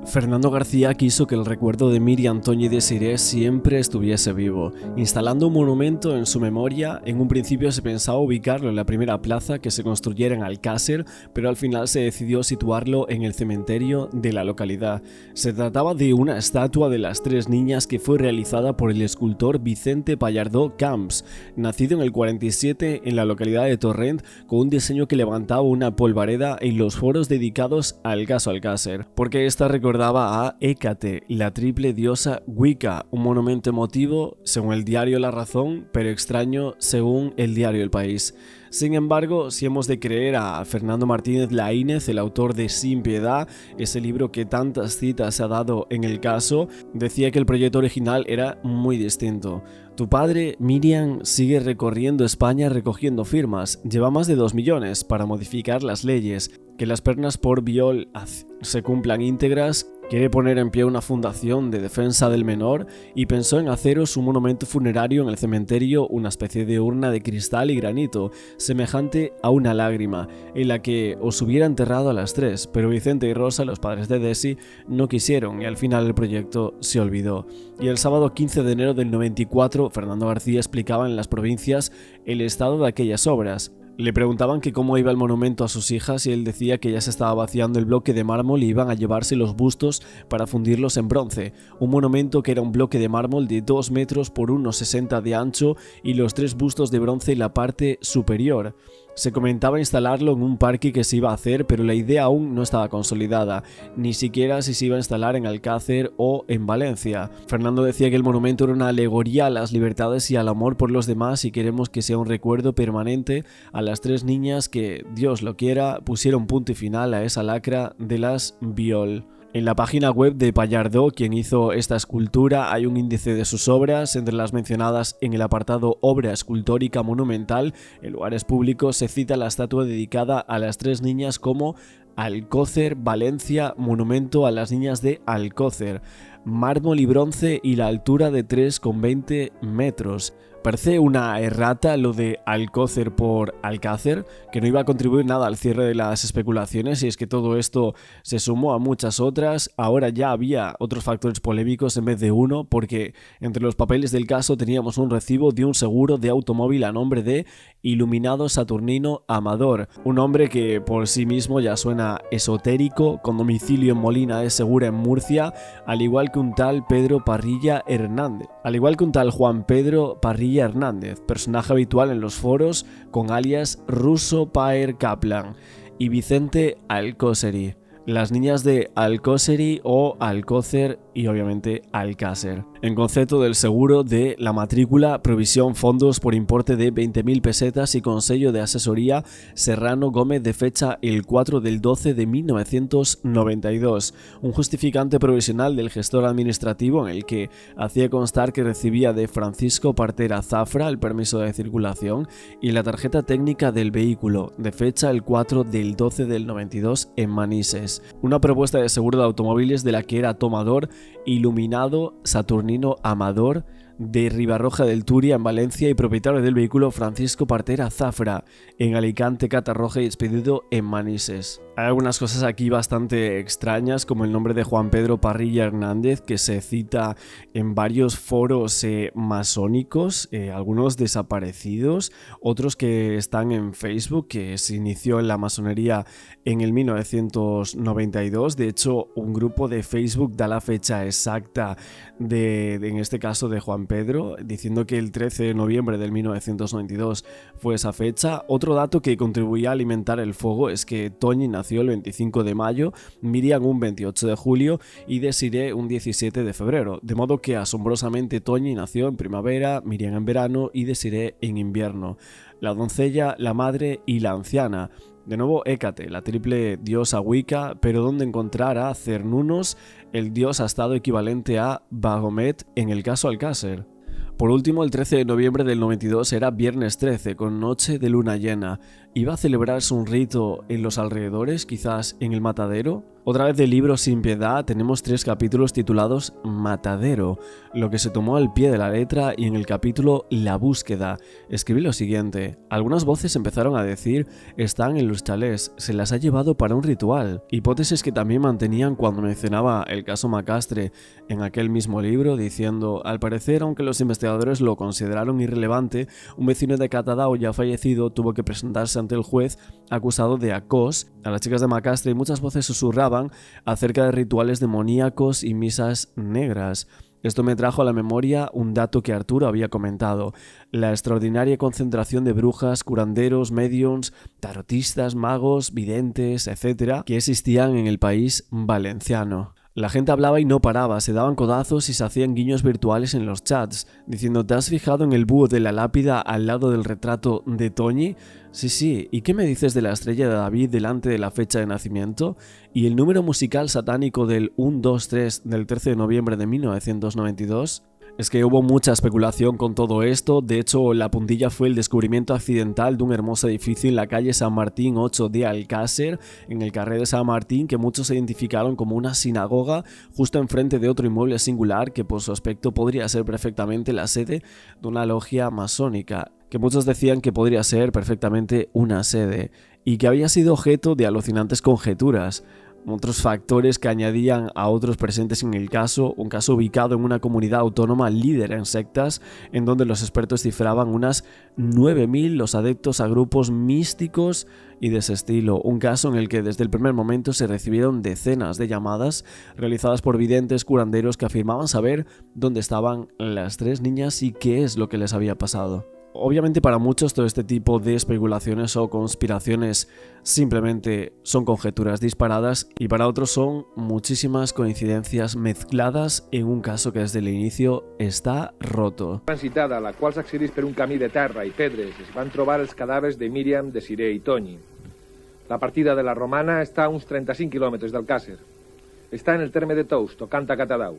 Fernando García quiso que el recuerdo de Miriam, Toñi y Desiree siempre estuviese vivo, instalando un monumento en su memoria. En un principio se pensaba ubicarlo en la primera plaza que se construyera en Alcácer, pero al final se decidió situarlo en el cementerio de la localidad. Se trataba de una estatua de las tres niñas que fue realizada por el escultor Vicente Pallardó Camps, nacido en el 47 en la localidad de Torrent, con un diseño que levantaba una polvareda en los foros dedicados al caso Alcácer, porque esta recordaba a Hécate, la triple diosa Wicca, un monumento emotivo según el diario La Razón, pero extraño según el diario El País. Sin embargo, si hemos de creer a Fernando Martínez Laínez, el autor de Sin Piedad, ese libro que tantas citas se ha dado en el caso, decía que el proyecto original era muy distinto. Tu padre, Miriam, sigue recorriendo España recogiendo firmas. Lleva más de 2 millones para modificar las leyes, que las penas por viol se cumplan íntegras. Quiere poner en pie una fundación de defensa del menor y pensó en haceros un monumento funerario en el cementerio, una especie de urna de cristal y granito, semejante a una lágrima, en la que os hubiera enterrado a las tres, pero Vicente y Rosa, los padres de Desi, no quisieron y al final el proyecto se olvidó. Y el sábado 15 de enero del 94, Fernando García explicaba en Las Provincias el estado de aquellas obras. Le preguntaban que cómo iba el monumento a sus hijas y él decía que ya se estaba vaciando el bloque de mármol y iban a llevarse los bustos para fundirlos en bronce. Un monumento que era un bloque de mármol de 2 metros por 1,60 de ancho y los 3 bustos de bronce en la parte superior. Se comentaba instalarlo en un parque que se iba a hacer, pero la idea aún no estaba consolidada, ni siquiera si se iba a instalar en Alcácer o en Valencia. Fernando decía que el monumento era una alegoría a las libertades y al amor por los demás y queremos que sea un recuerdo permanente a las tres niñas que, Dios lo quiera, pusieron punto y final a esa lacra de las viol. En la página web de Pallardó, quien hizo esta escultura, hay un índice de sus obras. Entre las mencionadas en el apartado Obra escultórica monumental, en lugares públicos se cita la estatua dedicada a las tres niñas como Alcócer, Valencia, monumento a las niñas de Alcócer, mármol y bronce y la altura de 3,20 metros. Parece una errata lo de Alcócer por Alcácer, que no iba a contribuir nada al cierre de las especulaciones, y es que todo esto se sumó a muchas otras. Ahora ya había otros factores polémicos en vez de uno, porque entre los papeles del caso teníamos un recibo de un seguro de automóvil a nombre de Iluminado Saturnino Amador, un hombre que por sí mismo ya suena esotérico, con domicilio en Molina de Segura en Murcia, al igual que un tal Pedro Parrilla Hernández. Al igual que un tal Juan Pedro Parrilla Hernández, personaje habitual en los foros con alias Russo Paer Kaplan, y Vicente Alcóseri, las niñas de Alcóseri o Alcócer y obviamente Alcácer. En concepto del seguro de la matrícula, provisión fondos por importe de 20.000 pesetas y con sello de asesoría Serrano Gómez de fecha el 4 del 12 de 1992. Un justificante provisional del gestor administrativo en el que hacía constar que recibía de Francisco Partera Zafra el permiso de circulación y la tarjeta técnica del vehículo de fecha el 4 del 12 del 92 en Manises. Una propuesta de seguro de automóviles de la que era tomador Iluminado Saturnino Amador de Ribarroja del Turia en Valencia y propietario del vehículo Francisco Partera Zafra en Alicante Catarroja y expedido en Manises. Hay algunas cosas aquí bastante extrañas, como el nombre de Juan Pedro Parrilla Hernández, que se cita en varios foros masónicos, algunos desaparecidos, otros que están en Facebook, que se inició en la masonería en el 1992. De hecho, un grupo de Facebook da la fecha exacta en este caso de Juan Pedro, diciendo que el 13 de noviembre del 1992 fue esa fecha. Otro dato que contribuía a alimentar el fuego es que Toñi nació el 25 de mayo, Miriam un 28 de julio y Desiree un 17 de febrero, de modo que asombrosamente Toñi nació en primavera, Miriam en verano y Desiree en invierno. La doncella, la madre y la anciana. De nuevo Hécate, la triple diosa Wicca, pero donde encontrar a Cernunnos, el dios astado equivalente a Bagomet en el caso Alcácer. Por último, el 13 de noviembre del 92 era viernes 13, con noche de luna llena, ¿Iba a celebrarse un rito en los alrededores, quizás en el matadero? Otra vez del libro Sin Piedad tenemos 3 capítulos titulados Matadero, lo que se tomó al pie de la letra, y en el capítulo La Búsqueda escribí lo siguiente: algunas voces empezaron a decir están en los chalés, se las ha llevado para un ritual, hipótesis que también mantenían cuando mencionaba el caso Macastre en aquel mismo libro, diciendo al parecer, aunque los investigadores lo consideraron irrelevante, un vecino de Catadau ya fallecido tuvo que presentarse ante el juez acusado de acos a las chicas de Macastre, y muchas voces susurraban acerca de rituales demoníacos y misas negras. Esto me trajo a la memoria un dato que Arturo había comentado: la extraordinaria concentración de brujas, curanderos, mediums, tarotistas, magos, videntes, etc., que existían en el país valenciano. La gente hablaba y no paraba, se daban codazos y se hacían guiños virtuales en los chats, diciendo ¿te has fijado en el búho de la lápida al lado del retrato de Toñi? Sí, ¿y qué me dices de la estrella de David delante de la fecha de nacimiento? ¿Y el número musical satánico del 123 del 13 de noviembre de 1992? Es que hubo mucha especulación con todo esto. De hecho, la puntilla fue el descubrimiento accidental de un hermoso edificio en la calle San Martín 8 de Alcácer, en el carrer de San Martín, que muchos identificaron como una sinagoga, justo enfrente de otro inmueble singular que por su aspecto podría ser perfectamente la sede de una logia masónica, que muchos decían que podría ser perfectamente una sede, y que había sido objeto de alucinantes conjeturas. Otros factores que añadían a otros presentes en el caso, un caso ubicado en una comunidad autónoma líder en sectas, en donde los expertos cifraban unas 9.000 los adeptos a grupos místicos y de ese estilo. Un caso en el que desde el primer momento se recibieron decenas de llamadas realizadas por videntes, curanderos que afirmaban saber dónde estaban las 3 niñas y qué es lo que les había pasado. Obviamente para muchos todo este tipo de especulaciones o conspiraciones simplemente son conjeturas disparadas, y para otros son muchísimas coincidencias mezcladas en un caso que desde el inicio està roto. Transitada, la qual s'accedeix per un camí de terra i pedres, es van trobar els cadàvers de Míriam, Desiré i Toñi. La partida de la Romana està a uns 35 quilòmetres del Càcer. Està en el terme de Tous, tocant a Catadau.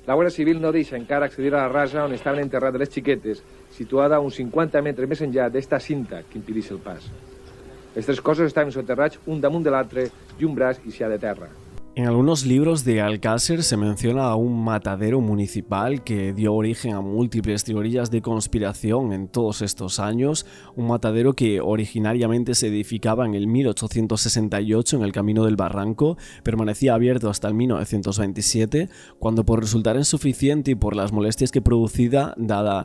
La Guàrdia Civil no deixa encara accedir a la rasa on estaven enterrades les xiquetes, situada a uns 50 metres més enllà d'esta cinta que impedeix el pas. Les 3 coses estaven soterrats un damunt de l'altre i un braç ixà de terra. En algunos libros de Alcácer se menciona a un matadero municipal que dio origen a múltiples teorías de conspiración en todos estos años, un matadero que originariamente se edificaba en el 1868 en el Camino del Barranco, permanecía abierto hasta el 1927, cuando por resultar insuficiente y por las molestias que producía, dada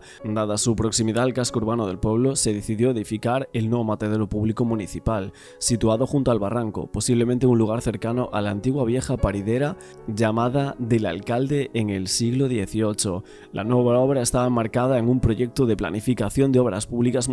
su proximidad al casco urbano del pueblo, se decidió edificar el nuevo matadero público municipal, situado junto al barranco, posiblemente en un lugar cercano a la antigua vieja paridera llamada del Alcalde en el siglo XVIII. La nueva obra estaba enmarcada en un proyecto de planificación de obras públicas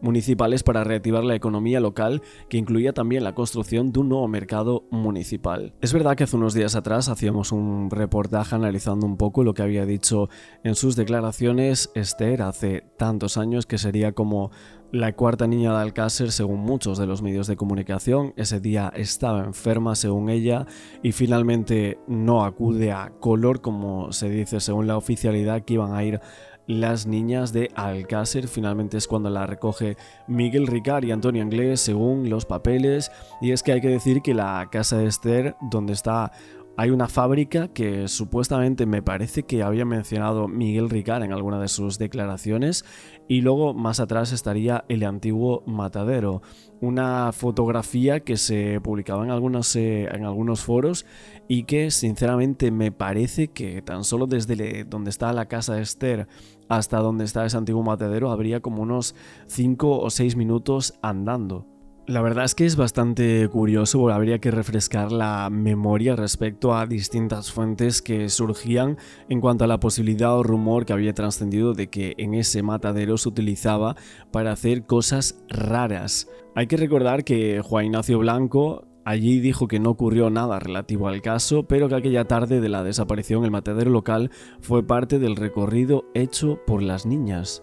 municipales para reactivar la economía local, que incluía también la construcción de un nuevo mercado municipal. Es verdad que hace unos días atrás hacíamos un reportaje analizando un poco lo que había dicho en sus declaraciones Esther hace tantos años, que sería como la 4ª niña de Alcácer según muchos de los medios de comunicación. Ese día estaba enferma según ella y finalmente no acude a color, como se dice según la oficialidad que iban a ir las niñas de Alcácer. Finalmente es cuando la recoge Miguel Ricard y Antonio Anglés según los papeles. Y es que hay que decir que la casa de Esther, donde está, hay una fábrica que supuestamente me parece que había mencionado Miguel Ricard en alguna de sus declaraciones, y luego más atrás estaría el antiguo matadero, una fotografía que se publicaba en algunos foros y que sinceramente me parece que tan solo desde donde está la casa de Esther hasta donde está ese antiguo matadero habría como unos 5 o 6 minutos andando. La verdad es que es bastante curioso, porque habría que refrescar la memoria respecto a distintas fuentes que surgían en cuanto a la posibilidad o rumor que había trascendido de que en ese matadero se utilizaba para hacer cosas raras. Hay que recordar que Juan Ignacio Blanco allí dijo que no ocurrió nada relativo al caso, pero que aquella tarde de la desaparición el matadero local fue parte del recorrido hecho por las niñas.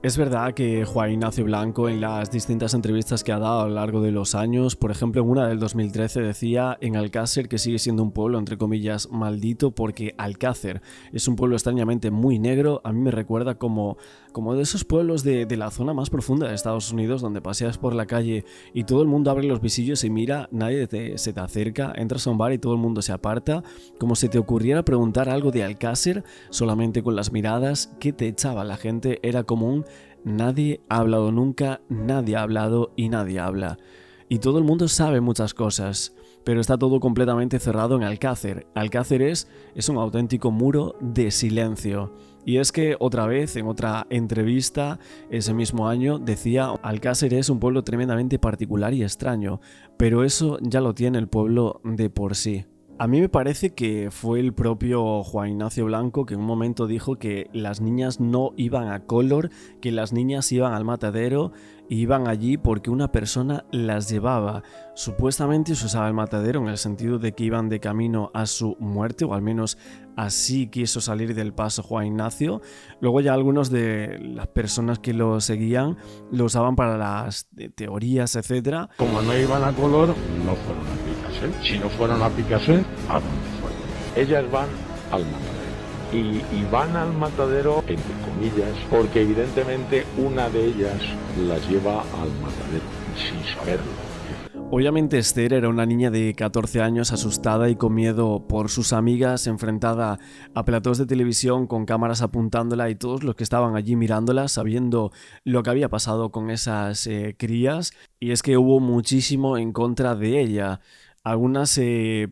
Es verdad que Juan Ignacio Blanco en las distintas entrevistas que ha dado a lo largo de los años, por ejemplo en una del 2013 decía en Alcácer que sigue siendo un pueblo entre comillas maldito porque Alcácer es un pueblo extrañamente muy negro. A mí me recuerda como de esos pueblos de la zona más profunda de Estados Unidos donde paseas por la calle y todo el mundo abre los visillos y mira, nadie se te acerca, entras a un bar y todo el mundo se aparta, como si te ocurriera preguntar algo de Alcácer solamente con las miradas que te echaba la gente. Era común. Nadie ha hablado nunca, nadie ha hablado y nadie habla. Y todo el mundo sabe muchas cosas, pero está todo completamente cerrado en Alcácer. Alcácer es un auténtico muro de silencio. Y es que otra vez, en otra entrevista ese mismo año, decía: Alcácer es un pueblo tremendamente particular y extraño, pero eso ya lo tiene el pueblo de por sí. A mí me parece que fue el propio Juan Ignacio Blanco que en un momento dijo que las niñas no iban a Color, que las niñas iban al matadero y iban allí porque una persona las llevaba. Supuestamente se usaba el matadero en el sentido de que iban de camino a su muerte, o al menos así quiso salir del paso Juan Ignacio. Luego ya algunos de las personas que lo seguían lo usaban para las teorías, etc. Como no iban a Color, no fueron a Picassent. Si no fueron a Picassent, ¿a dónde fueron? Ellas van al matadero. Y van al matadero, entre comillas, porque evidentemente una de ellas las lleva al matadero, sin saberlo. Obviamente Esther era una niña de 14 años asustada y con miedo por sus amigas, enfrentada a platós de televisión con cámaras apuntándola y todos los que estaban allí mirándola, sabiendo lo que había pasado con esas crías. Y es que hubo muchísimo en contra de ella. Algunas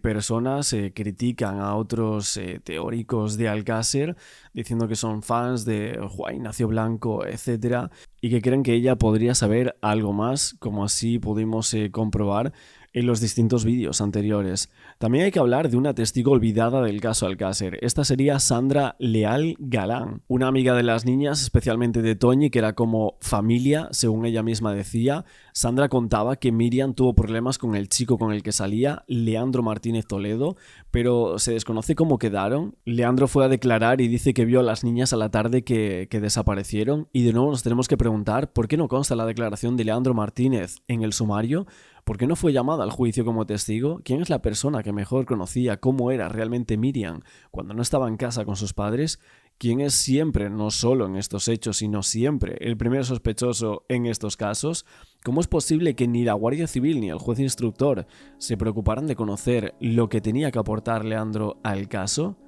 personas critican a otros teóricos de Alcácer diciendo que son fans de Juan Ignacio Blanco, etc. y que creen que ella podría saber algo más, como así pudimos comprobar en los distintos vídeos anteriores. También hay que hablar de una testigo olvidada del caso Alcácer. Esta sería Sandra Leal Galán, una amiga de las niñas, especialmente de Toñi, que era como familia, según ella misma decía. Sandra contaba que Miriam tuvo problemas con el chico con el que salía, Leandro Martínez Toledo, pero se desconoce cómo quedaron. Leandro fue a declarar y dice que vio a las niñas a la tarde que desaparecieron, y de nuevo nos tenemos que preguntar por qué no consta la declaración de Leandro Martínez en el sumario. ¿Por qué no fue llamada al juicio como testigo? ¿Quién es la persona que mejor conocía cómo era realmente Miriam cuando no estaba en casa con sus padres? ¿Quién es siempre, no solo en estos hechos, sino siempre, el primer sospechoso en estos casos? ¿Cómo es posible que ni la Guardia Civil ni el juez instructor se preocuparan de conocer lo que tenía que aportar Leandro al caso?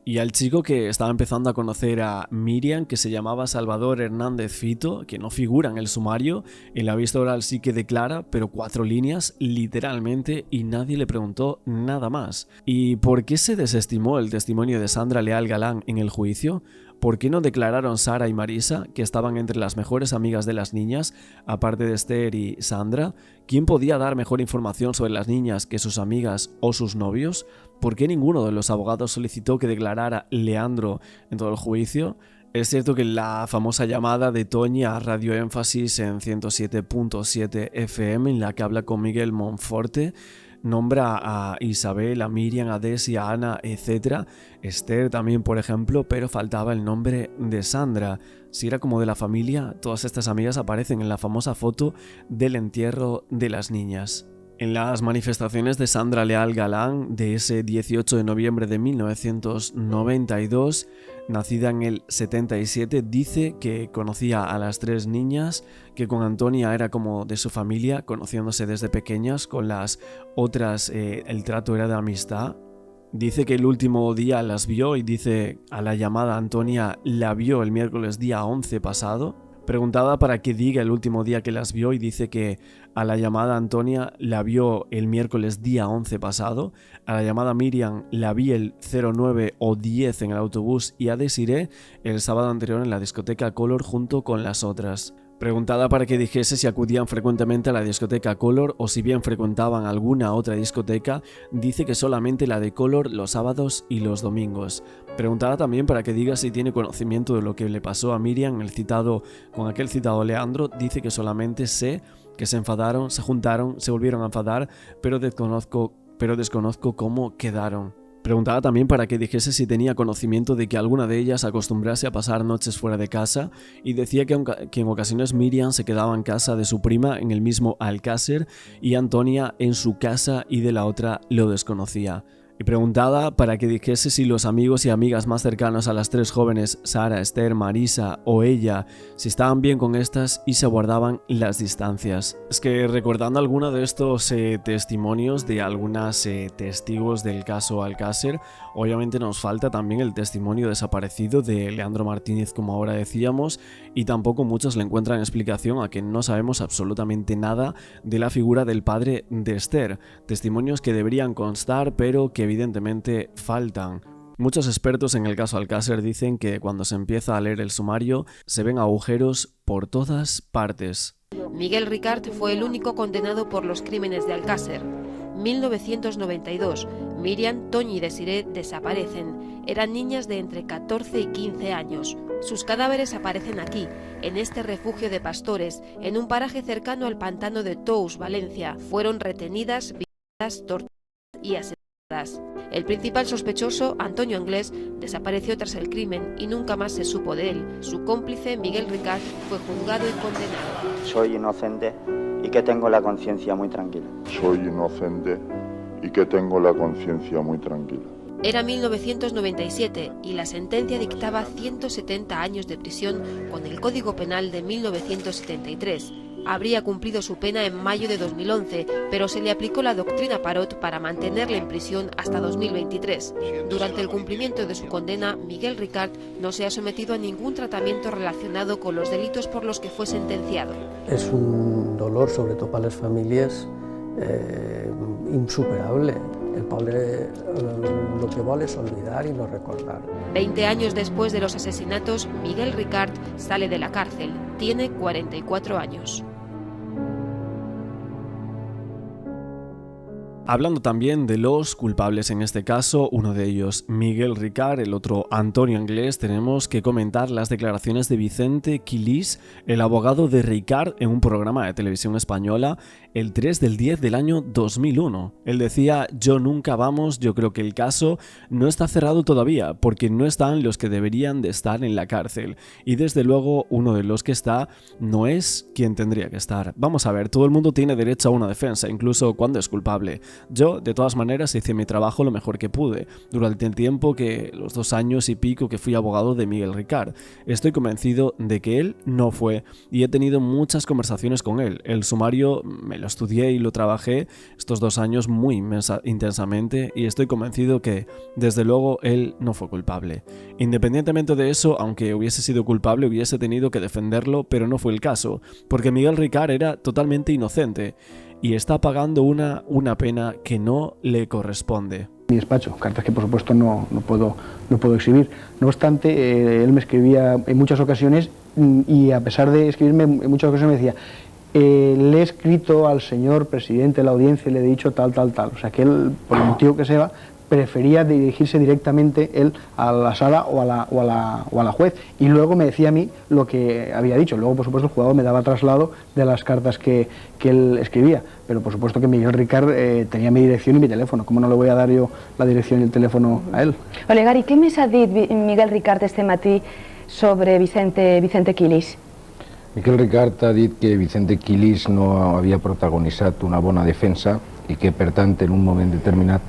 Y al chico que estaba empezando a conocer a Miriam, que se llamaba Salvador Hernández Fito, que no figura en el sumario, en la vista oral sí que declara, pero 4 líneas, literalmente, y nadie le preguntó nada más. ¿Y por qué se desestimó el testimonio de Sandra Leal Galán en el juicio? ¿Por qué no declararon Sara y Marisa, que estaban entre las mejores amigas de las niñas, aparte de Esther y Sandra? ¿Quién podía dar mejor información sobre las niñas que sus amigas o sus novios? ¿Por qué ninguno de los abogados solicitó que declarara Leandro en todo el juicio? Es cierto que la famosa llamada de Toñi a Radio Énfasis en 107.7 FM, en la que habla con Miguel Monforte, nombra a Isabel, a Miriam, a Desi, a Ana, etc. Esther también, por ejemplo, pero faltaba el nombre de Sandra. Si era como de la familia, todas estas amigas aparecen en la famosa foto del entierro de las niñas. En las manifestaciones de Sandra Leal Galán de ese 18 de noviembre de 1992, nacida en el 77, dice que conocía a las 3 niñas, que con Antonia era como de su familia, conociéndose desde pequeñas, con las otras el trato era de amistad. Dice que el último día las vio y dice a la llamada Antonia la vio el miércoles día 11 pasado. Preguntada para que diga el último día que las vio y dice que a la llamada Antonia la vio el miércoles día 11 pasado, a la llamada Miriam la vi el 09 o 10 en el autobús y a Desiree el sábado anterior en la discoteca Color junto con las otras. Preguntada para que dijese si acudían frecuentemente a la discoteca Color o si bien frecuentaban alguna otra discoteca, dice que solamente la de Color los sábados y los domingos. Preguntada también para que diga si tiene conocimiento de lo que le pasó a Miriam con aquel citado Leandro, dice que solamente sé que se enfadaron, se juntaron, se volvieron a enfadar, pero desconozco cómo quedaron. Preguntaba también para que dijese si tenía conocimiento de que alguna de ellas acostumbrase a pasar noches fuera de casa, y decía que en ocasiones Miriam se quedaba en casa de su prima en el mismo Alcácer y Antonia en su casa, y de la otra lo desconocía. Y preguntaba para que dijese si los amigos y amigas más cercanos a las tres jóvenes, Sara, Esther, Marisa o ella, si estaban bien con estas y se guardaban las distancias. Es que recordando alguno de estos testimonios de algunas testigos del caso Alcácer, obviamente nos falta también el testimonio desaparecido de Leandro Martínez, como ahora decíamos, y tampoco muchos le encuentran explicación a que no sabemos absolutamente nada de la figura del padre de Esther. Testimonios que deberían constar, pero que evidentemente faltan. Muchos expertos en el caso Alcácer dicen que cuando se empieza a leer el sumario se ven agujeros por todas partes. Miguel Ricart fue el único condenado por los crímenes de Alcácer. 1992. Miriam, Toñi y Desiree desaparecen. Eran niñas de entre 14 y 15 años. Sus cadáveres aparecen aquí, en este refugio de pastores, en un paraje cercano al pantano de Tous, Valencia. Fueron retenidas, violadas, torturadas y asesinadas. El principal sospechoso, Antonio Anglés, desapareció tras el crimen y nunca más se supo de él. Su cómplice, Miguel Ricart, fue juzgado y condenado. Soy inocente y que tengo la conciencia muy tranquila. Soy inocente y que tengo la conciencia muy tranquila. Era 1997 y la sentencia dictaba 170 años de prisión con el Código Penal de 1973. Habría cumplido su pena en mayo de 2011, pero se le aplicó la doctrina Parot para mantenerle en prisión hasta 2023. Durante el cumplimiento de su condena, Miguel Ricart no se ha sometido a ningún tratamiento relacionado con los delitos por los que fue sentenciado. Es un dolor, sobre todo para las familias, insuperable. El padre lo que vale es olvidar y no recordar. 20 años después de los asesinatos, Miguel Ricart sale de la cárcel. Tiene 44 años. Hablando también de los culpables en este caso, uno de ellos Miguel Ricart, el otro Antonio Anglés, tenemos que comentar las declaraciones de Vicente Quilís, el abogado de Ricart, en un programa de televisión española el 3/10 del año 2001. Él decía: yo nunca vamos, yo creo que el caso no está cerrado todavía, porque no están los que deberían de estar en la cárcel, y desde luego uno de los que está no es quien tendría que estar. Vamos a ver, todo el mundo tiene derecho a una defensa, incluso cuando es culpable. Yo, de todas maneras, hice mi trabajo lo mejor que pude, durante el tiempo los 2 años y pico que fui abogado de Miguel Ricart. Estoy convencido de que él no fue, y he tenido muchas conversaciones con él. El sumario me lo estudié y lo trabajé estos 2 años muy intensamente, y estoy convencido que, desde luego, él no fue culpable. Independientemente de eso, aunque hubiese sido culpable, hubiese tenido que defenderlo, pero no fue el caso, porque Miguel Ricart era totalmente inocente y está pagando una pena que no le corresponde. Mi despacho, cartas que por supuesto no puedo exhibir. No obstante, él me escribía en muchas ocasiones, y a pesar de escribirme en muchas ocasiones me decía: le he escrito al señor presidente de la audiencia y le he dicho tal. O sea que él, por el motivo que sea, prefería dirigirse directamente él a la sala o a la juez, y luego me decía a mí lo que había dicho. Luego, por supuesto, el juzgado me daba traslado de las cartas que él escribía, pero por supuesto que Miguel Ricart tenía mi dirección y mi teléfono. ¿Cómo no le voy a dar yo la dirección y el teléfono a él? Olegari, què més ha dit Miguel Ricart este matí sobre Vicente Quilís? Miguel Ricart ha dit que Vicente Quilís no havia protagonitzat una bona defensa i que, per tant, en un moment determinat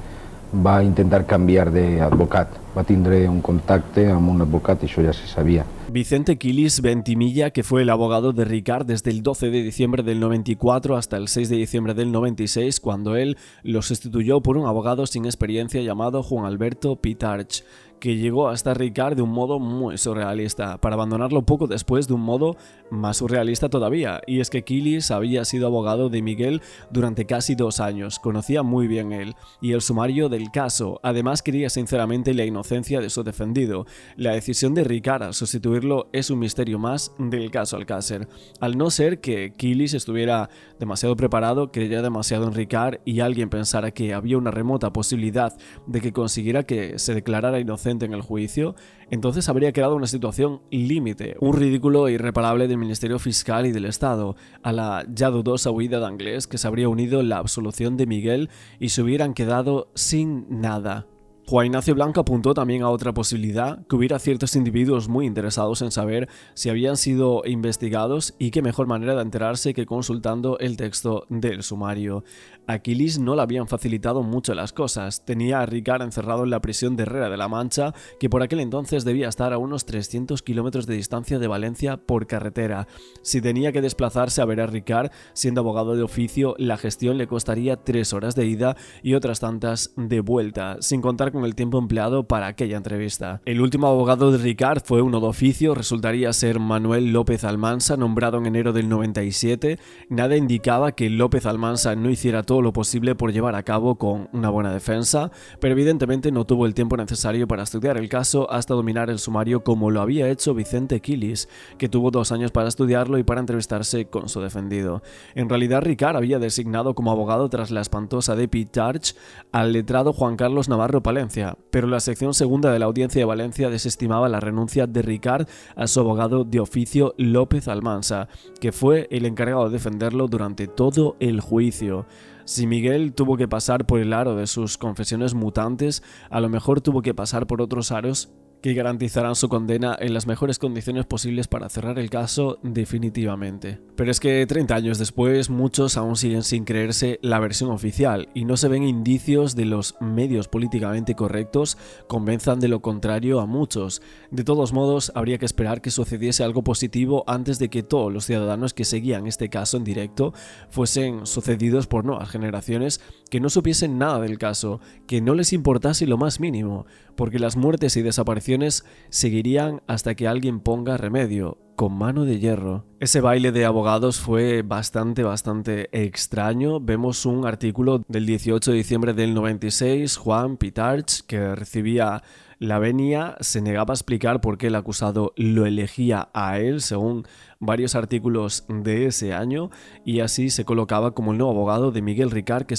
va intentar canviar d'advocat. Va tindre un contacte amb un advocat i això ja se sabia. Vicente Quilís Ventimilla, que fue el abogado de Ricart desde el 12 de diciembre del 94 hasta el 6 de diciembre del 96, cuando él lo sustituyó por un abogado sin experiencia llamado Juan Alberto Pitarch, que llegó hasta Ricart de un modo muy surrealista, para abandonarlo poco después de un modo más surrealista todavía. Y es que Quilís había sido abogado de Miguel durante casi 2 años, conocía muy bien él y el sumario del caso. Además, quería sinceramente la inocencia de su defendido. La decisión de Ricart a sustituirlo es un misterio más del caso Alcácer. Al no ser que Quilís estuviera demasiado preparado, creyera demasiado en Ricart y alguien pensara que había una remota posibilidad de que consiguiera que se declarara inocente en el juicio, entonces habría quedado una situación límite, un ridículo irreparable del Ministerio Fiscal y del Estado, a la ya dudosa huida de Anglés, que se habría unido la absolución de Miguel y se hubieran quedado sin nada. Juan Ignacio Blanco apuntó también a otra posibilidad, que hubiera ciertos individuos muy interesados en saber si habían sido investigados y qué mejor manera de enterarse que consultando el texto del sumario. A Quilís no le habían facilitado mucho las cosas. Tenía a Ricard encerrado en la prisión de Herrera de la Mancha, que por aquel entonces debía estar a unos 300 kilómetros de distancia de Valencia por carretera. Si tenía que desplazarse a ver a Ricard, siendo abogado de oficio, la gestión le costaría 3 horas de ida y otras tantas de vuelta, sin contar con el tiempo empleado para aquella entrevista. El último abogado de Ricard fue uno de oficio, resultaría ser Manuel López Almansa, nombrado en enero del 97. Nada indicaba que López Almansa no hiciera todo lo posible por llevar a cabo con una buena defensa, pero evidentemente no tuvo el tiempo necesario para estudiar el caso hasta dominar el sumario como lo había hecho Vicente Quilís, que tuvo 2 años para estudiarlo y para entrevistarse con su defendido. En realidad, Ricard había designado como abogado tras la espantosa de Pitarch al letrado Juan Carlos Navarro Palencia, pero la sección segunda de la Audiencia de Valencia desestimaba la renuncia de Ricard a su abogado de oficio López Almansa, que fue el encargado de defenderlo durante todo el juicio. Si Miguel tuvo que pasar por el aro de sus confesiones mutantes, a lo mejor tuvo que pasar por otros aros que garantizarán su condena en las mejores condiciones posibles para cerrar el caso definitivamente. Pero es que 30 años después, muchos aún siguen sin creerse la versión oficial y no se ven indicios de los medios políticamente correctos convenzan de lo contrario a muchos. De todos modos, habría que esperar que sucediese algo positivo antes de que todos los ciudadanos que seguían este caso en directo fuesen sucedidos por nuevas generaciones que no supiesen nada del caso, que no les importase lo más mínimo, porque las muertes y desapariciones seguirían hasta que alguien ponga remedio, con mano de hierro. Ese baile de abogados fue bastante extraño. Vemos un artículo del 18 de diciembre del 96, Juan Pitarch, que recibía la venia, se negaba a explicar por qué el acusado lo elegía a él, según varios artículos de ese año, y así se colocaba como el nuevo abogado de Miguel Ricard, que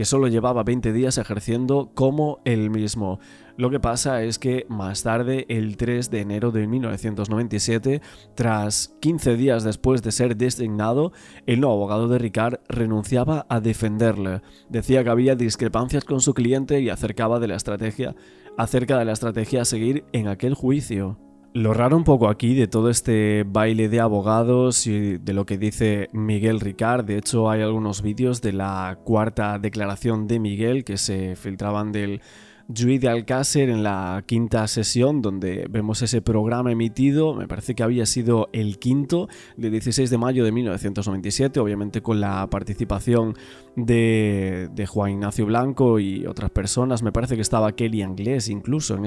solo llevaba 20 días ejerciendo como él mismo. Lo que pasa es que más tarde, el 3 de enero de 1997, tras 15 días después de ser designado, el nuevo abogado de Ricard renunciaba a defenderle. Decía que había discrepancias con su cliente y acerca de la estrategia a seguir en aquel juicio. Lo raro un poco aquí de todo este baile de abogados y de lo que dice Miguel Ricard, de hecho hay algunos vídeos de la cuarta declaración de Miguel que se filtraban del Juiz de Alcácer en la quinta sesión, donde vemos ese programa emitido, me parece que había sido el quinto, del 16 de mayo de 1997, obviamente con la participación de Juan Ignacio Blanco y otras personas. Me parece que estaba Kelly Anglés incluso en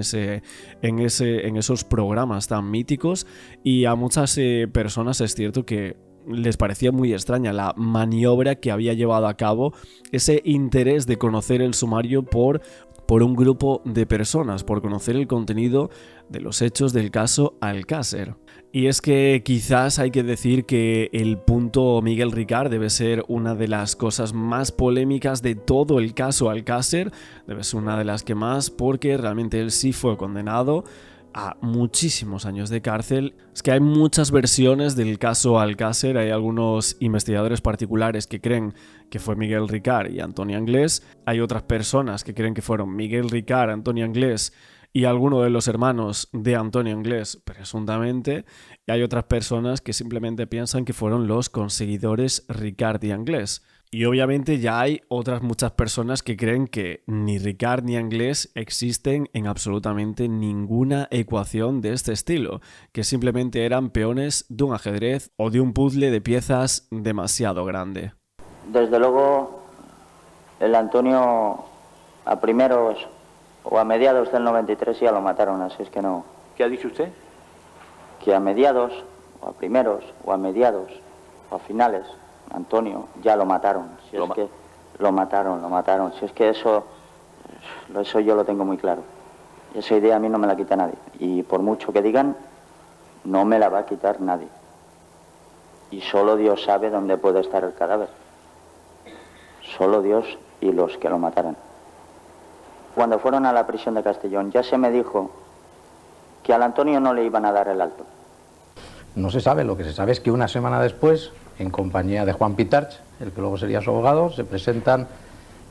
esos programas tan míticos, y a muchas personas es cierto que les parecía muy extraña la maniobra que había llevado a cabo, ese interés de conocer el sumario por un grupo de personas, por conocer el contenido de los hechos del caso Alcácer. Y es que quizás hay que decir que el punto Miguel Ricard debe ser una de las cosas más polémicas de todo el caso Alcácer, debe ser una de las que más, porque realmente él sí fue condenado a muchísimos años de cárcel. Es que hay muchas versiones del caso Alcácer, hay algunos investigadores particulares que creen que fue Miguel Ricard y Antonio Anglés, hay otras personas que creen que fueron Miguel Ricard, Antonio Anglés y alguno de los hermanos de Antonio Anglés, presuntamente, y hay otras personas que simplemente piensan que fueron los conseguidores Ricard y Anglés. Y obviamente ya hay otras muchas personas que creen que ni Ricard ni Anglés existen en absolutamente ninguna ecuación de este estilo, que simplemente eran peones de un ajedrez o de un puzzle de piezas demasiado grande. Desde luego, el Antonio a primeros o a mediados del 93 ya lo mataron, así es que no. ¿Qué ha dicho usted? Que a mediados, o a primeros, o a mediados, o a finales, Antonio ya lo mataron. Si es que lo mataron. Si es que eso yo lo tengo muy claro. Y esa idea a mí no me la quita nadie. Y por mucho que digan, no me la va a quitar nadie. Y solo Dios sabe dónde puede estar el cadáver. Solo Dios y los que lo mataron. Cuando fueron a la prisión de Castellón, ya se me dijo que al Antonio no le iban a dar el alto. No se sabe, lo que se sabe es que una semana después, en compañía de Juan Pitarch, el que luego sería su abogado, se presentan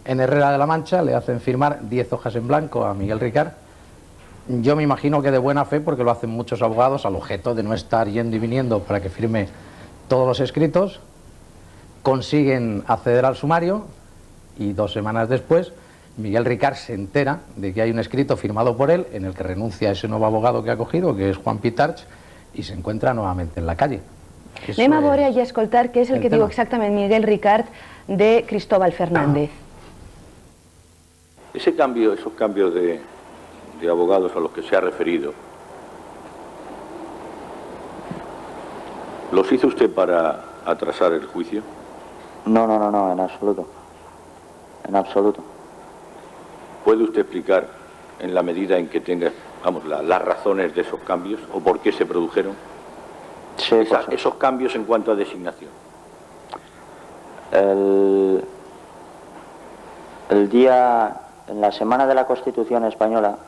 en Herrera de la Mancha, le hacen firmar 10 hojas en blanco a Miguel Ricard. Yo me imagino que de buena fe, porque lo hacen muchos abogados, al objeto de no estar yendo y viniendo para que firme todos los escritos. Consiguen acceder al sumario y 2 semanas después Miguel Ricard se entera de que hay un escrito firmado por él en el que renuncia a ese nuevo abogado que ha cogido, que es Juan Pitarch, y se encuentra nuevamente en la calle. Anem a veure i a escoltar què és el que diu exactament Miguel Ricard de Cristóbal Fernández. Esos cambios de abogados a los que se ha referido, ¿los hizo usted para atrasar el juicio? No, en absoluto. En absoluto. ¿Puede usted explicar, en la medida en que tenga, vamos, las razones de esos cambios o por qué se produjeron? Sí, esos cambios en cuanto a designación. El día, en la semana de la Constitución Española,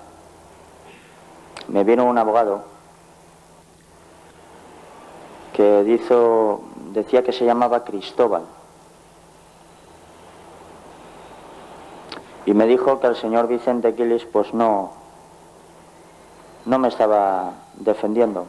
me vino un abogado que decía que se llamaba Cristóbal. Y me dijo que el señor Vicente Quilis pues no me estaba defendiendo.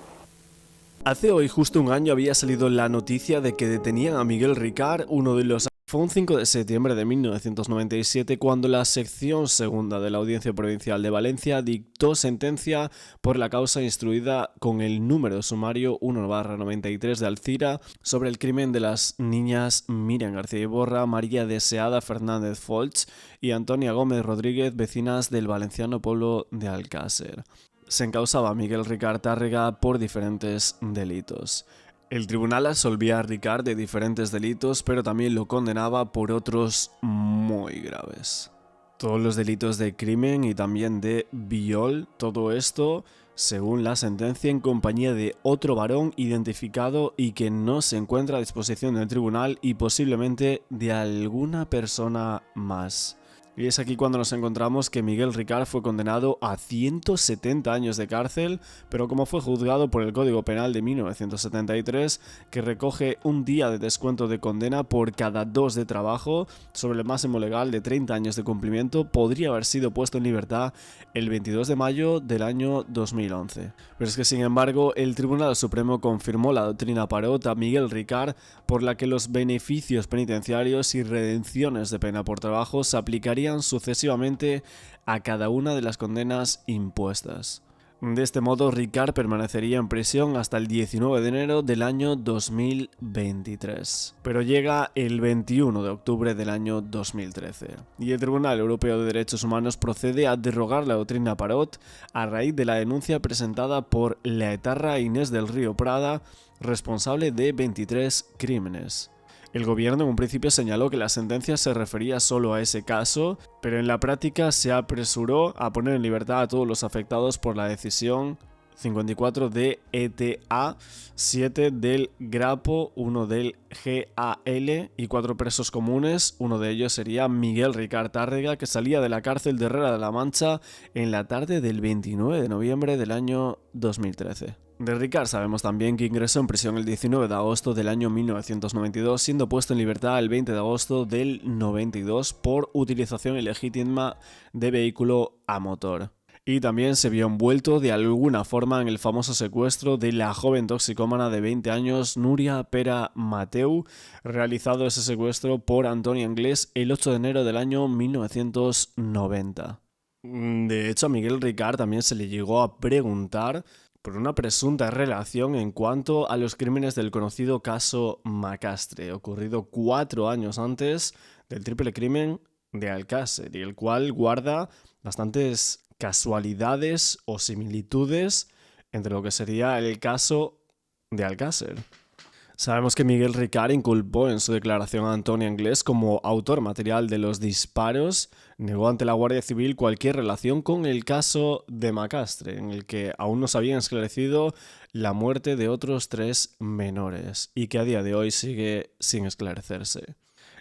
Hace hoy justo un año había salido la noticia de que detenían a Miguel Ricard, uno de los... Fue un 5 de septiembre de 1997 cuando la sección segunda de la Audiencia Provincial de Valencia dictó sentencia por la causa instruida con el número sumario 1/93 de Alcira sobre el crimen de las niñas Miriam García Iborra, María Deseada Fernández Folch y Antonia Gómez Rodríguez, vecinas del valenciano pueblo de Alcácer. Se encausaba a Miguel Ricard Tárrega por diferentes delitos. El tribunal absolvía a Ricard de diferentes delitos, pero también lo condenaba por otros muy graves. Todos los delitos de crimen y también de viol, todo esto, según la sentencia, en compañía de otro varón identificado y que no se encuentra a disposición del tribunal y posiblemente de alguna persona más. Y es aquí cuando nos encontramos que Miguel Ricard fue condenado a 170 años de cárcel, pero como fue juzgado por el Código Penal de 1973, que recoge un día de descuento de condena por cada 2 de trabajo, sobre el máximo legal de 30 años de cumplimiento, podría haber sido puesto en libertad el 22 de mayo del año 2011. Pero es que, sin embargo, el Tribunal Supremo confirmó la doctrina Parot a Miguel Ricard, por la que los beneficios penitenciarios y redenciones de pena por trabajo se aplicarían sucesivamente a cada una de las condenas impuestas. De este modo, Ricard permanecería en prisión hasta el 19 de enero del año 2023. Pero llega el 21 de octubre del año 2013 y el Tribunal Europeo de Derechos Humanos procede a derogar la doctrina Parot a raíz de la denuncia presentada por la etarra Inés del Río Prada, responsable de 23 crímenes. El gobierno en un principio señaló que la sentencia se refería solo a ese caso, pero en la práctica se apresuró a poner en libertad a todos los afectados por la decisión 54 de ETA, 7 del Grapo, 1 del GAL y 4 presos comunes. Uno de ellos sería Miguel Ricard Tárrega, que salía de la cárcel de Herrera de la Mancha en la tarde del 29 de noviembre del año 2013. De Ricard sabemos también que ingresó en prisión el 19 de agosto del año 1992, siendo puesto en libertad el 20 de agosto del 92 por utilización ilegítima de vehículo a motor. Y también se vio envuelto de alguna forma en el famoso secuestro de la joven toxicómana de 20 años Núria Pera Mateu, realizado ese secuestro por Antonio Anglés el 8 de enero del año 1990. De hecho, a Miguel Ricard también se le llegó a preguntar por una presunta relación en cuanto a los crímenes del conocido caso Macastre, ocurrido 4 años antes del triple crimen de Alcácer, y el cual guarda bastantes casualidades o similitudes entre lo que sería el caso de Alcácer. Sabemos que Miguel Ricard inculpó en su declaración a Antonio Anglés como autor material de los disparos, negó ante la Guardia Civil cualquier relación con el caso de Macastre, en el que aún no se habían esclarecido la muerte de otros 3 menores y que a día de hoy sigue sin esclarecerse.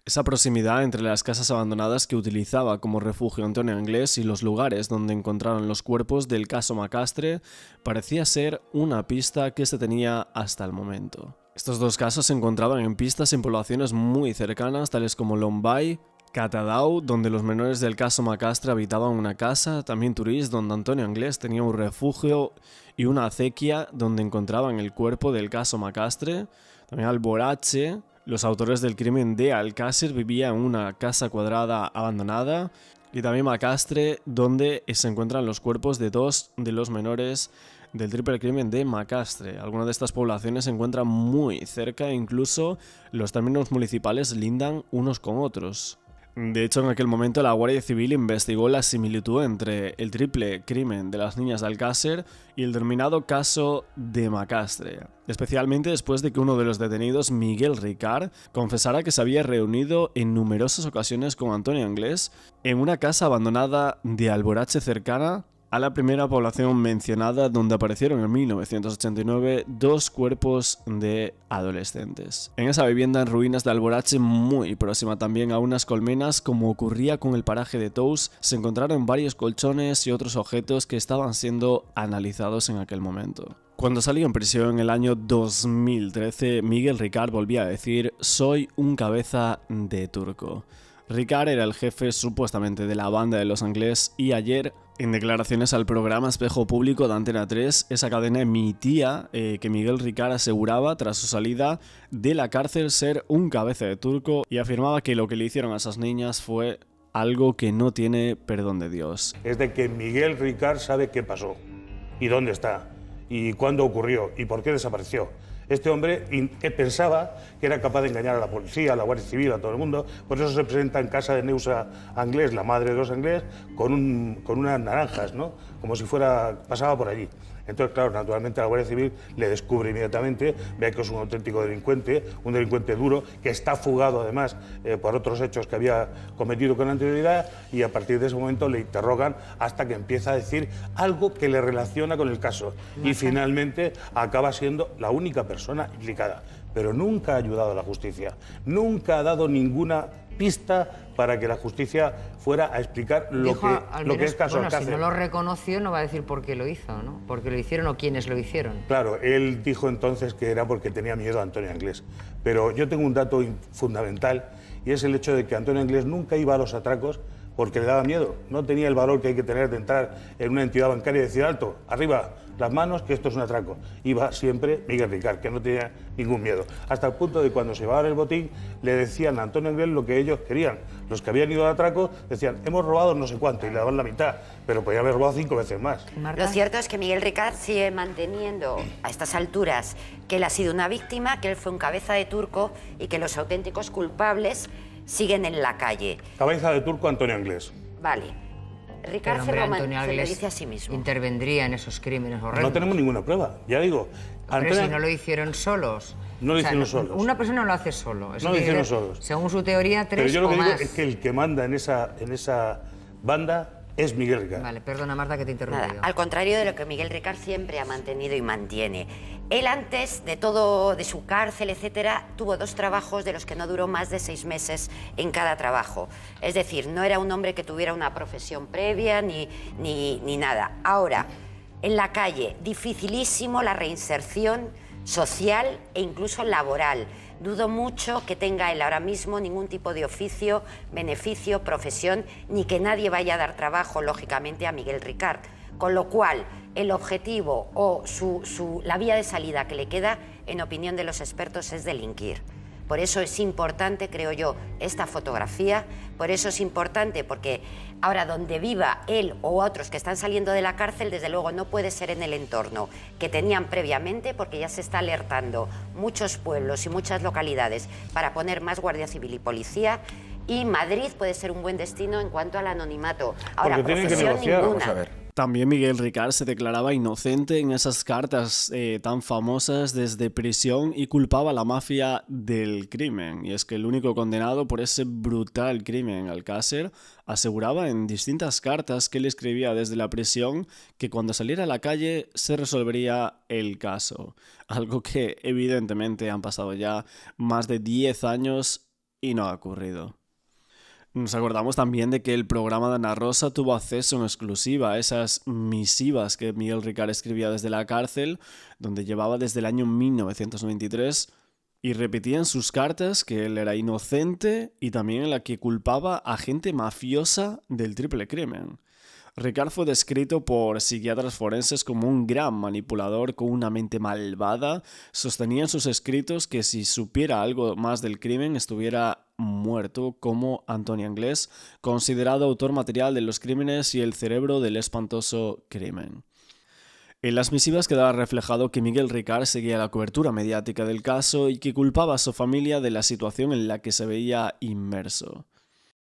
Esa proximidad entre las casas abandonadas que utilizaba como refugio Antonio Anglés y los lugares donde encontraron los cuerpos del caso Macastre parecía ser una pista que se tenía hasta el momento. Estos 2 casos se encontraban en pistas en poblaciones muy cercanas, tales como Lombay, Catadau, donde los menores del caso Macastre habitaban una casa, también Turís, donde Antonio Anglés tenía un refugio y una acequia donde encontraban el cuerpo del caso Macastre, también Alborache. Los autores del crimen de Alcácer vivían en una casa cuadrada abandonada, y también Macastre, donde se encuentran los cuerpos de 2 de los menores del triple crimen de Macastre. Algunas de estas poblaciones se encuentran muy cerca e incluso los términos municipales lindan unos con otros. De hecho, en aquel momento la Guardia Civil investigó la similitud entre el triple crimen de las niñas de Alcácer y el denominado caso de Macastre, especialmente después de que uno de los detenidos, Miguel Ricard, confesara que se había reunido en numerosas ocasiones con Antonio Anglés en una casa abandonada de Alborache cercana a la primera población mencionada, donde aparecieron en 1989 2 cuerpos de adolescentes. En esa vivienda en ruinas de Alborache, muy próxima también a unas colmenas, como ocurría con el paraje de Tous, se encontraron varios colchones y otros objetos que estaban siendo analizados en aquel momento. Cuando salió en prisión en el año 2013, Miguel Ricard volvía a decir: "Soy un cabeza de turco". Ricard era el jefe supuestamente de la banda de los Anglés, y ayer, en declaraciones al programa Espejo Público de Antena 3, esa cadena emitía que Miguel Ricard aseguraba tras su salida de la cárcel ser un cabeza de turco, y afirmaba que lo que le hicieron a esas niñas fue algo que no tiene perdón de Dios. Es de que Miguel Ricard sabe qué pasó, y dónde está, y cuándo ocurrió, y por qué desapareció. Este hombre pensaba que era capaz de engañar a la policía, a la Guardia Civil, a todo el mundo. Por eso se presenta en casa de Neusa Anglés, la madre de los Anglés, con unas naranjas, ¿no? Como si pasaba por allí. Entonces, claro, naturalmente la Guardia Civil le descubre inmediatamente, ve que es un auténtico delincuente, un delincuente duro, que está fugado además por otros hechos que había cometido con anterioridad, y a partir de ese momento le interrogan hasta que empieza a decir algo que le relaciona con el caso. Y finalmente acaba siendo la única persona implicada. Pero nunca ha ayudado a la justicia, nunca ha dado ninguna pista para que la justicia fuera a explicar lo que es caso Alcácer. Si no lo reconoció, no va a decir por qué lo hizo, ¿no? ¿Por qué lo hicieron o quiénes lo hicieron? Claro, él dijo entonces que era porque tenía miedo a Antonio Anglés. Pero yo tengo un dato fundamental, y es el hecho de que Antonio Anglés nunca iba a los atracos porque le daba miedo. No tenía el valor que hay que tener de entrar en una entidad bancaria y decir: alto, arriba las manos, que esto es un atraco. Iba siempre Miguel Ricard, que no tenía ningún miedo. Hasta el punto de que cuando se llevaban el botín, le decían a Antonio Anglés lo que ellos querían. Los que habían ido al atraco decían: hemos robado no sé cuánto, y le daban la mitad, pero podía haber robado 5 veces más. Lo cierto es que Miguel Ricard sigue manteniendo a estas alturas que él ha sido una víctima, que él fue un cabeza de turco y que los auténticos culpables siguen en la calle. Cabeza de turco Antonio Anglés. Vale. Ricard se lo dice a sí mismo. Intervendría en esos crímenes horrendos. No tenemos ninguna prueba, ya digo. Pero si no lo hicieron solos. No lo hicieron solos. Una persona no lo hace solo. No lo hicieron solos. Según su teoría, 3 o más. Pero yo lo que digo es que el que manda en esa banda es Miguel Ricard. Vale, perdona Marta que te he interrumpido. Nada, al contrario de lo que Miguel Ricard siempre ha mantenido y mantiene. Él, antes de todo, de su cárcel, etcétera, tuvo 2 trabajos de los que no duró más de 6 meses en cada trabajo. Es decir, no era un hombre que tuviera una profesión previa ni nada. Ahora, en la calle, dificilísimo la reinserción social e incluso laboral. Dudo mucho que tenga él ahora mismo ningún tipo de oficio, beneficio, profesión, ni que nadie vaya a dar trabajo, lógicamente, a Miguel Ricard. Con lo cual, el objetivo o la vía de salida que le queda, en opinión de los expertos, es delinquir. Por eso es importante, creo yo, esta fotografía. Por eso es importante, porque ahora donde viva él o otros que están saliendo de la cárcel, desde luego no puede ser en el entorno que tenían previamente, porque ya se está alertando muchos pueblos y muchas localidades para poner más Guardia Civil y policía. Y Madrid puede ser un buen destino en cuanto al anonimato. Ahora, profesión ninguna. Vamos a ver. También Miguel Ricard se declaraba inocente en esas cartas tan famosas desde prisión, y culpaba a la mafia del crimen. Y es que el único condenado por ese brutal crimen en Alcácer aseguraba en distintas cartas que él escribía desde la prisión que cuando saliera a la calle se resolvería el caso. Algo que evidentemente han pasado ya más de 10 años y no ha ocurrido. Nos acordamos también de que el programa de Ana Rosa tuvo acceso en exclusiva a esas misivas que Miguel Ricard escribía desde la cárcel, donde llevaba desde el año 1993 Y repetía en sus cartas que él era inocente y también en la que culpaba a gente mafiosa del triple crimen. Ricard fue descrito por psiquiatras forenses como un gran manipulador con una mente malvada. Sostenía en sus escritos que si supiera algo más del crimen estuviera muerto, como Antonio Anglès, considerado autor material de los crímenes y el cerebro del espantoso crimen. En las misivas quedaba reflejado que Miguel Ricard seguía la cobertura mediática del caso y que culpaba a su familia de la situación en la que se veía inmerso.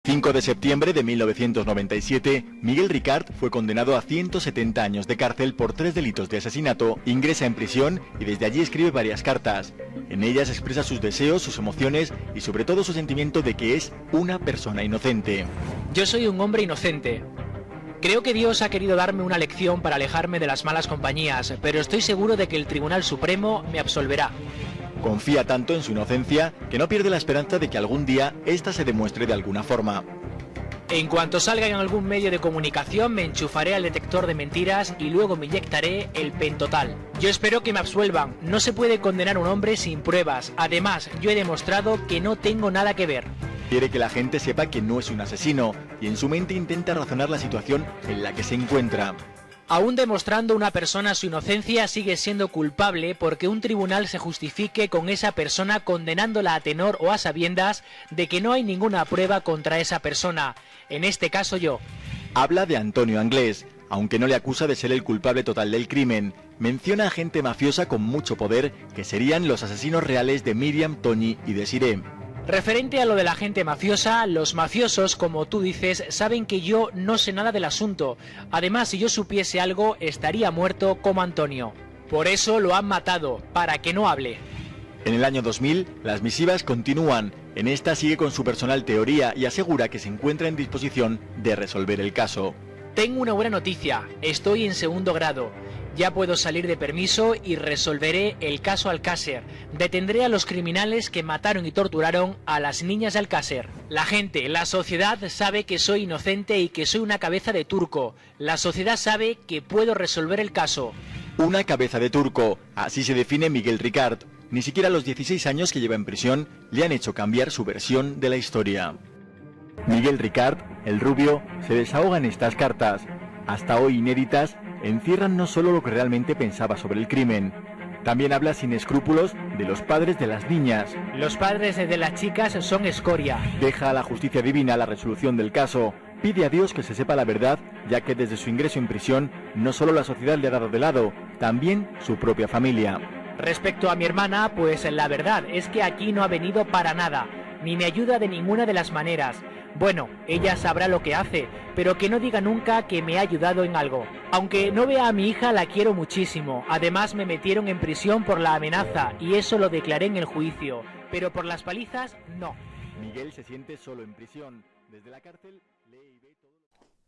5 de septiembre de 1997, Miguel Ricard fue condenado a 170 años de cárcel por 3 delitos de asesinato, ingresa en prisión y desde allí escribe varias cartas. En ellas expresa sus deseos, sus emociones y sobre todo su sentimiento de que es una persona inocente. Yo soy un hombre inocente. Creo que Dios ha querido darme una lección para alejarme de las malas compañías, pero estoy seguro de que el Tribunal Supremo me absolverá. Confía tanto en su inocencia que no pierde la esperanza de que algún día ésta se demuestre de alguna forma. En cuanto salga en algún medio de comunicación me enchufaré al detector de mentiras y luego me inyectaré el pentotal. Yo espero que me absuelvan. No se puede condenar a un hombre sin pruebas. Además, yo he demostrado que no tengo nada que ver. Quiere que la gente sepa que no es un asesino y en su mente intenta razonar la situación en la que se encuentra. Aún demostrando una persona su inocencia sigue siendo culpable porque un tribunal se justifique con esa persona condenándola a tenor o a sabiendas de que no hay ninguna prueba contra esa persona, en este caso yo. Habla de Antonio Anglès, aunque no le acusa de ser el culpable total del crimen. Menciona a gente mafiosa con mucho poder que serían los asesinos reales de Miriam, Toñi y Desiree. Referente a lo de la gente mafiosa, los mafiosos, como tú dices, saben que yo no sé nada del asunto. Además, si yo supiese algo, estaría muerto como Antonio. Por eso lo han matado, para que no hable. En el año 2000, las misivas continúan. En esta sigue con su personal teoría y asegura que se encuentra en disposición de resolver el caso. Tengo una buena noticia, estoy en 2º grado. Ya puedo salir de permiso y resolveré el caso Alcácer. Detendré a los criminales que mataron y torturaron a las niñas de Alcácer. La gente, la sociedad sabe que soy inocente y que soy una cabeza de turco. La sociedad sabe que puedo resolver el caso. Una cabeza de turco, así se define Miguel Ricard. Ni siquiera los 16 años que lleva en prisión le han hecho cambiar su versión de la historia. Miguel Ricard, el rubio, se desahoga en estas cartas, hasta hoy inéditas. Encierran no solo lo que realmente pensaba sobre el crimen, también habla sin escrúpulos de los padres de las niñas. Los padres de las chicas son escoria. Deja a la justicia divina la resolución del caso, pide a Dios que se sepa la verdad, ya que desde su ingreso en prisión no solo la sociedad le ha dado de lado, también su propia familia. Respecto a mi hermana, pues la verdad es que aquí no ha venido para nada, ni me ayuda de ninguna de las maneras. Bueno, ella sabrá lo que hace, pero que no diga nunca que me ha ayudado en algo. Aunque no vea a mi hija, la quiero muchísimo. Además me metieron en prisión por la amenaza y eso lo declaré en el juicio. Pero por las palizas, no. Miguel se siente solo en prisión. Desde la cárcel lee y ve todo.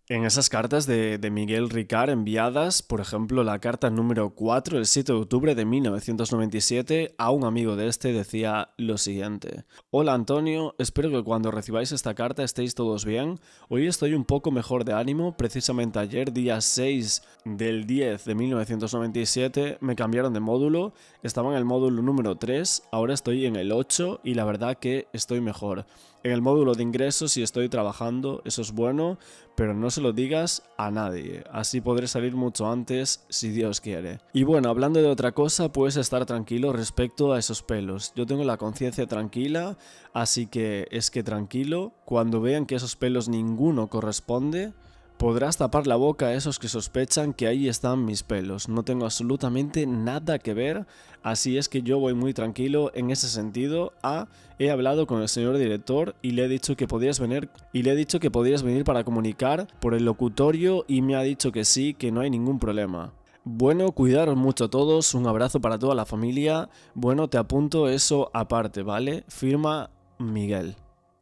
En esas cartas de Miguel Ricard enviadas, por ejemplo, la carta número 4, el 7 de octubre de 1997, a un amigo de este decía lo siguiente. Hola Antonio, espero que cuando recibáis esta carta estéis todos bien. Hoy estoy un poco mejor de ánimo, precisamente ayer, día 6 del 10 de 1997, me cambiaron de módulo, estaba en el módulo número 3, ahora estoy en el 8 y la verdad que estoy mejor. En el módulo de ingresos sí estoy trabajando, eso es bueno, pero no se lo digas a nadie, así podré salir mucho antes si Dios quiere. Y bueno, hablando de otra cosa, puedes estar tranquilo respecto a esos pelos. Yo tengo la conciencia tranquila, así que es que tranquilo, cuando vean que esos pelos ninguno corresponde, podrás tapar la boca a esos que sospechan que ahí están mis pelos. No tengo absolutamente nada que ver, así es que yo voy muy tranquilo en ese sentido. He hablado con el señor director y le he dicho que podías venir para comunicar por el locutorio y me ha dicho que sí, que no hay ningún problema. Bueno, cuidaros mucho todos, un abrazo para toda la familia. Bueno, te apunto eso aparte, ¿vale? Firma Miguel.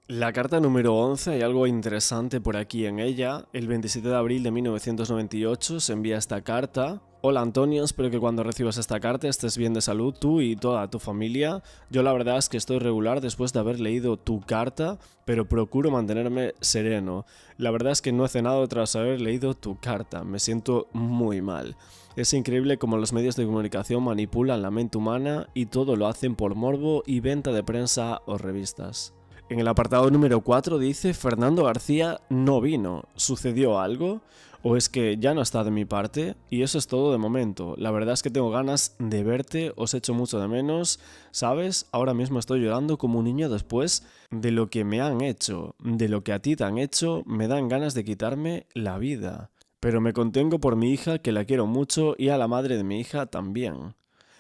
La carta número 11, hay algo interesante por aquí en ella. El 27 de abril de 1998 se envía esta carta. Hola Antonio, espero que cuando recibas esta carta estés bien de salud, tú y toda tu familia. Yo la verdad es que estoy regular después de haber leído tu carta, pero procuro mantenerme sereno. La verdad es que no he cenado tras haber leído tu carta, me siento muy mal. Es increíble cómo los medios de comunicación manipulan la mente humana y todo lo hacen por morbo y venta de prensa o revistas. En el apartado número 4 dice: Fernando García no vino. ¿Sucedió algo? ¿O es que ya no está de mi parte? Y eso es todo de momento. La verdad es que tengo ganas de verte, os echo mucho de menos, ¿sabes? Ahora mismo estoy llorando como un niño después de lo que me han hecho, de lo que a ti te han hecho, me dan ganas de quitarme la vida. Pero me contengo por mi hija, que la quiero mucho, y a la madre de mi hija también.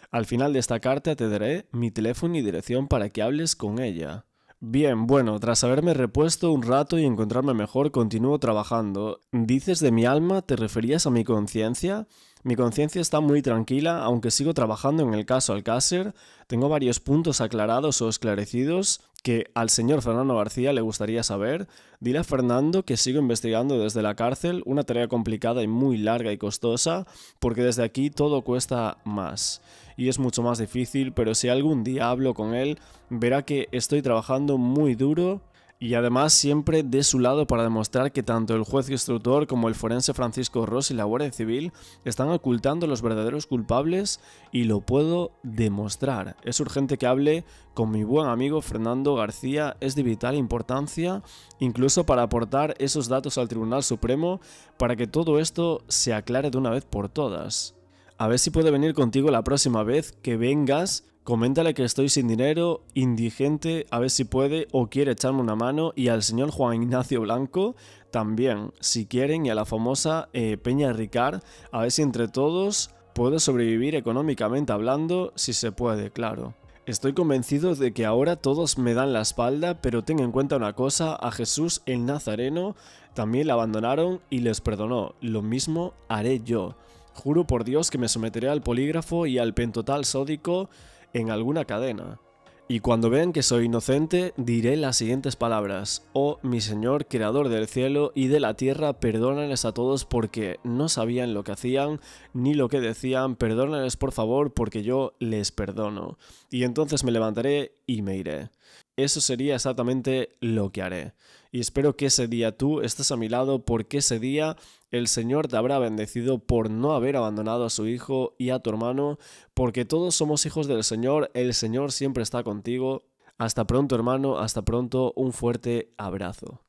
Al final de esta carta te daré mi teléfono y dirección para que hables con ella. Bien, bueno, tras haberme repuesto un rato y encontrarme mejor, continúo trabajando. ¿Dices de mi alma? ¿Te referías a mi conciencia? Mi conciencia está muy tranquila, aunque sigo trabajando en el caso Alcácer. Tengo varios puntos aclarados o esclarecidos que al señor Fernando García le gustaría saber. Dile a Fernando que sigo investigando desde la cárcel, una tarea complicada y muy larga y costosa, porque desde aquí todo cuesta más. Y es mucho más difícil, pero si algún día hablo con él, verá que estoy trabajando muy duro y además siempre de su lado para demostrar que tanto el juez instructor como el forense Francisco Ros y la Guardia Civil están ocultando los verdaderos culpables y lo puedo demostrar. Es urgente que hable con mi buen amigo Fernando García, es de vital importancia, incluso para aportar esos datos al Tribunal Supremo para que todo esto se aclare de una vez por todas. A ver si puede venir contigo la próxima vez que vengas. Coméntale que estoy sin dinero, indigente, a ver si puede o quiere echarme una mano, y al señor Juan Ignacio Blanco también, si quieren, y a la famosa Peña Ricard, a ver si entre todos puedo sobrevivir económicamente hablando, si se puede, claro. Estoy convencido de que ahora todos me dan la espalda, pero ten en cuenta una cosa, a Jesús el Nazareno también le abandonaron y les perdonó, lo mismo haré yo. Juro por Dios que me someteré al polígrafo y al pentotal sódico en alguna cadena. Y cuando vean que soy inocente, diré las siguientes palabras: oh mi Señor, creador del cielo y de la tierra, perdónales a todos porque no sabían lo que hacían ni lo que decían, perdónales por favor porque yo les perdono. Y entonces me levantaré y me iré. Eso sería exactamente lo que haré. Y espero que ese día tú estés a mi lado, porque ese día el Señor te habrá bendecido por no haber abandonado a su hijo y a tu hermano, porque todos somos hijos del Señor, el Señor siempre está contigo. Hasta pronto, hermano, hasta pronto, un fuerte abrazo.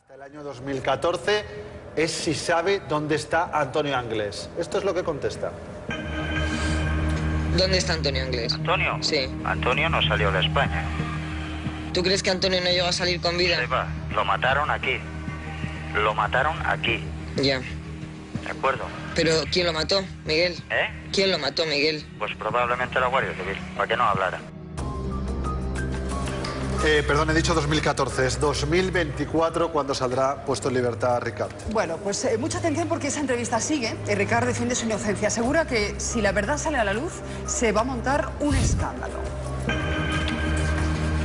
Hasta el año 2014 es si sabe dónde está Antonio Anglés. Esto es lo que contesta. ¿Dónde está Antonio Anglés? ¿Antonio? Sí. Antonio no salió de España. ¿Tú crees que Antonio no llegó a salir con vida? Se va. Lo mataron aquí. Lo mataron aquí. Ya. ¿De acuerdo? ¿Pero quién lo mató, Miguel? ¿Eh? ¿Quién lo mató, Miguel? Pues probablemente la Guardia Civil, para que no hablara. Perdón, he dicho 2014, es 2024 cuando saldrá puesto en libertad Ricard. Bueno, pues mucha atención porque esa entrevista sigue y Ricard defiende su inocencia. Asegura que si la verdad sale a la luz, se va a montar un escándalo.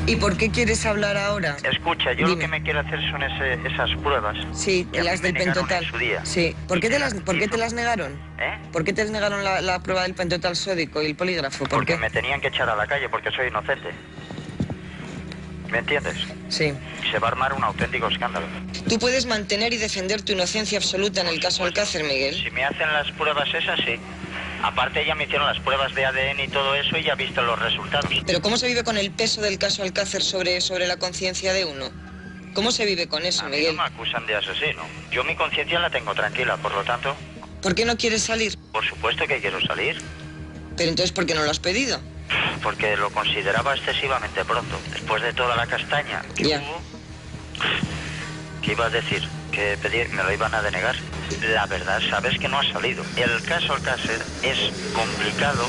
¿Y por qué quieres hablar ahora? Escucha, yo lo que me quiero hacer son esas pruebas. Sí, las del pentotal. Sí. ¿Por qué te las negaron? ¿Eh? ¿Por qué te negaron la prueba del pentotal sódico y el polígrafo? Porque me tenían que echar a la calle porque soy inocente. ¿Me entiendes? Sí. Se va a armar un auténtico escándalo. ¿Tú puedes mantener y defender tu inocencia absoluta en el caso Alcácer, Miguel? Si me hacen las pruebas esas, sí. Aparte ya me hicieron las pruebas de ADN y todo eso y ya he visto los resultados. ¿Pero cómo se vive con el peso del caso Alcácer sobre la conciencia de uno? ¿Cómo se vive con eso, Miguel? A mí no me acusan de asesino. Yo mi conciencia la tengo tranquila, por lo tanto... ¿Por qué no quieres salir? Por supuesto que quiero salir. ¿Pero entonces por qué no lo has pedido? Porque lo consideraba excesivamente pronto. Después de toda la castaña que hubo... ¿Qué iba a decir? Que me lo iban a denegar. La verdad, sabes que no ha salido. El caso Alcácer es complicado,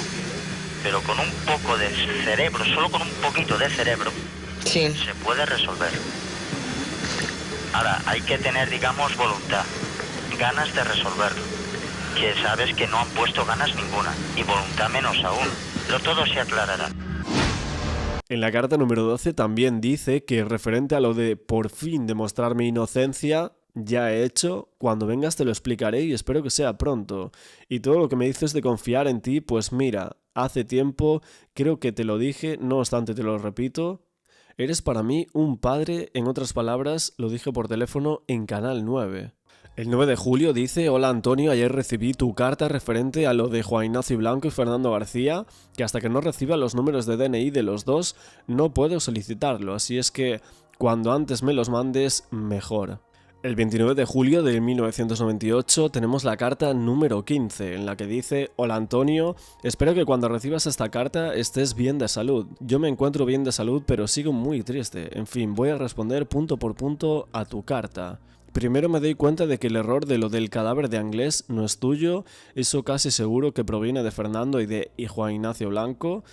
pero con un poco de cerebro, solo con un poquito de cerebro, sí, se puede resolver. Ahora, hay que tener, digamos, voluntad, ganas de resolverlo. Que sabes que no han puesto ganas ninguna, y voluntad menos aún. Pero todo se aclarará. En la carta número 12 también dice que referente a lo de por fin demostrar mi inocencia, ya he hecho, cuando vengas te lo explicaré y espero que sea pronto. Y todo lo que me dices de confiar en ti, pues mira, hace tiempo creo que te lo dije, no obstante te lo repito. Eres para mí un padre, en otras palabras, lo dije por teléfono en Canal 9. El 9 de julio dice: hola Antonio, ayer recibí tu carta referente a lo de Juan Ignacio Blanco y Fernando García, que hasta que no reciba los números de DNI de los dos no puedo solicitarlo, así es que cuando antes me los mandes, mejor. El 29 de julio de 1998 tenemos la carta número 15, en la que dice: hola Antonio, espero que cuando recibas esta carta estés bien de salud. Yo me encuentro bien de salud, pero sigo muy triste. En fin, voy a responder punto por punto a tu carta. Primero me doy cuenta de que el error de lo del cadáver de Anglés no es tuyo, eso casi seguro que proviene de Fernando y de Juan Ignacio Blanco.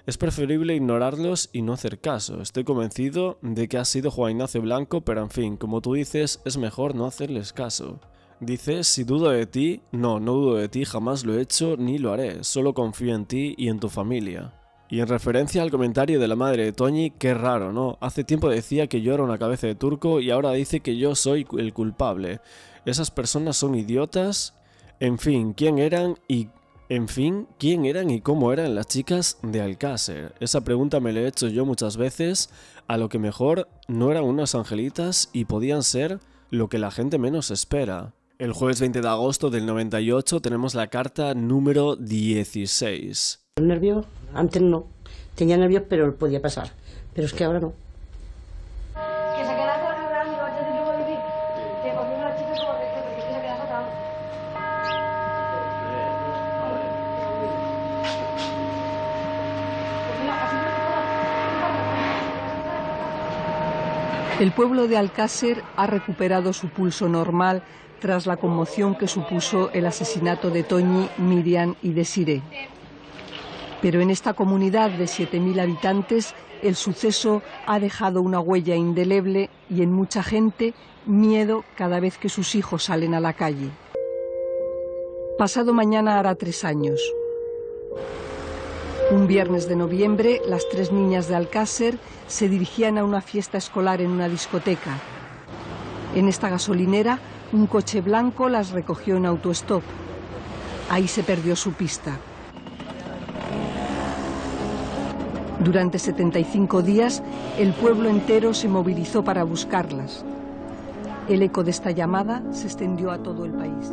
Es preferible ignorarlos y no hacer caso. Estoy convencido de que ha sido Juan Ignacio Blanco, pero en fin, como tú dices, es mejor no hacerles caso. Dices: si dudo de ti, no dudo de ti, jamás lo he hecho ni lo haré, solo confío en ti y en tu familia. Y en referencia al comentario de la madre de Toñi, qué raro, ¿no? Hace tiempo decía que yo era una cabeza de turco y ahora dice que yo soy el culpable. Esas personas son idiotas. En fin, ¿quién eran y cómo eran las chicas de Alcácer? Esa pregunta me la he hecho yo muchas veces, a lo que mejor no eran unas angelitas y podían ser lo que la gente menos espera. El jueves 20 de agosto del 98 tenemos la carta número 16. ¿Nervios? Antes no. Tenía nervios, pero podía pasar. Pero es que ahora no. Que se queda con el amigo antes de yo vivir. Que cogió una chica como que se queda fatal. El pueblo de Alcácer ha recuperado su pulso normal tras la conmoción que supuso el asesinato de Toñi, Miriam y Desiré. Pero en esta comunidad de 7.000 habitantes, el suceso ha dejado una huella indeleble y en mucha gente miedo cada vez que sus hijos salen a la calle. Pasado mañana hará 3 años. Un viernes de noviembre, las 3 niñas de Alcácer se dirigían a una fiesta escolar en una discoteca. En esta gasolinera, un coche blanco las recogió en autostop. Ahí se perdió su pista. Durante 75 días, el pueblo entero se movilizó para buscarlas. El eco de esta llamada se extendió a todo el país.